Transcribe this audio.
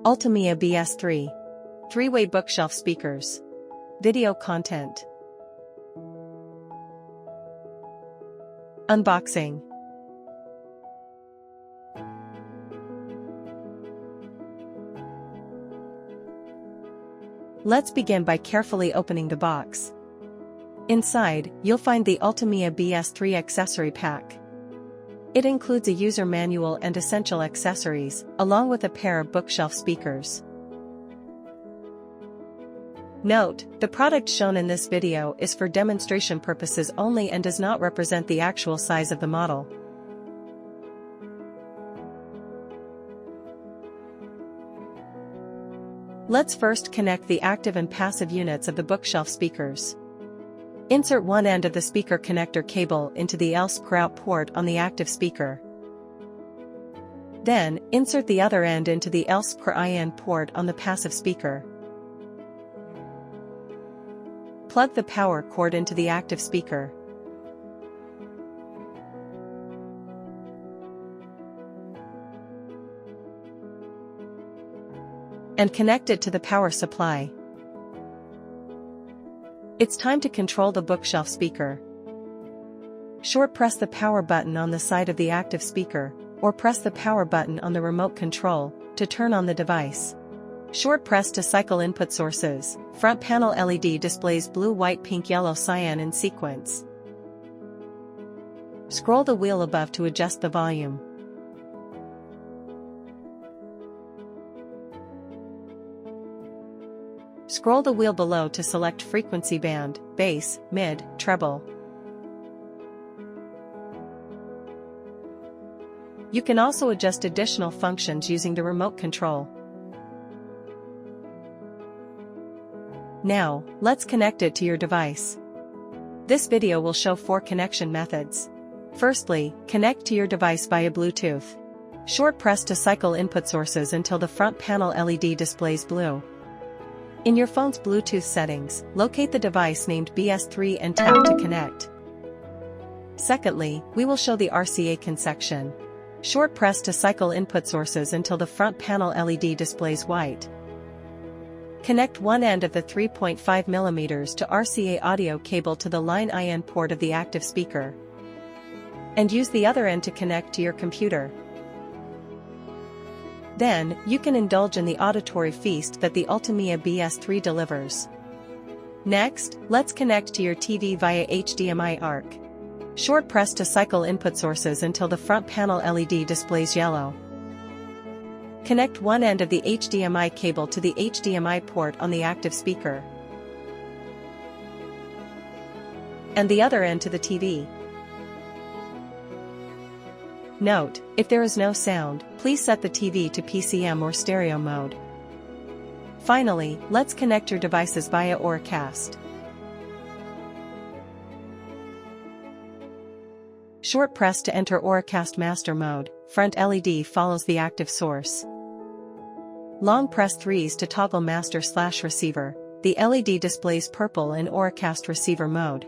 Ultimia BS-3. 3-way bookshelf speakers. Video content. Unboxing. Let's begin by carefully opening the box. Inside, you'll find the Ultimia BS-3 accessory pack. It includes a user manual and essential accessories, along with a pair of bookshelf speakers. Note, the product shown in this video is for demonstration purposes only and does not represent the actual size of the model. Let's first connect the active and passive units of the bookshelf speakers. Insert one end of the speaker connector cable into the LSPR port on the active speaker. Then, insert the other end into the LSPR-IN port on the passive speaker. Plug the power cord into the active speaker. And connect it to the power supply. It's time to control the bookshelf speaker. Short press the power button on the side of the active speaker, or press the power button on the remote control to turn on the device. Short press to cycle input sources. Front panel LED displays blue, white, pink, yellow, cyan in sequence. Scroll the wheel above to adjust the volume. Scroll the wheel below to select frequency band, bass, mid, treble. You can also adjust additional functions using the remote control. Now, let's connect it to your device. This video will show 4 connection methods. Firstly, connect to your device via Bluetooth. Short press to cycle input sources until the front panel LED displays blue. In your phone's Bluetooth settings, locate the device named BS-3 and tap to connect. Secondly, we will show the RCA CON section. Short press to cycle input sources until the front panel LED displays white. Connect one end of the 3.5mm to RCA audio cable to the line IN port of the active speaker. And use the other end to connect to your computer. Then, you can indulge in the auditory feast that the Ultimia BS-3 delivers. Next, let's connect to your TV via HDMI ARC. Short press to cycle input sources until the front panel LED displays yellow. Connect one end of the HDMI cable to the HDMI port on the active speaker. And the other end to the TV. Note, if there is no sound, please set the TV to PCM or stereo mode. Finally, let's connect your devices via Auracast. Short press to enter Auracast master mode. Front LED follows the active source. Long press 3s to toggle master/receiver. The LED displays purple in Auracast receiver mode.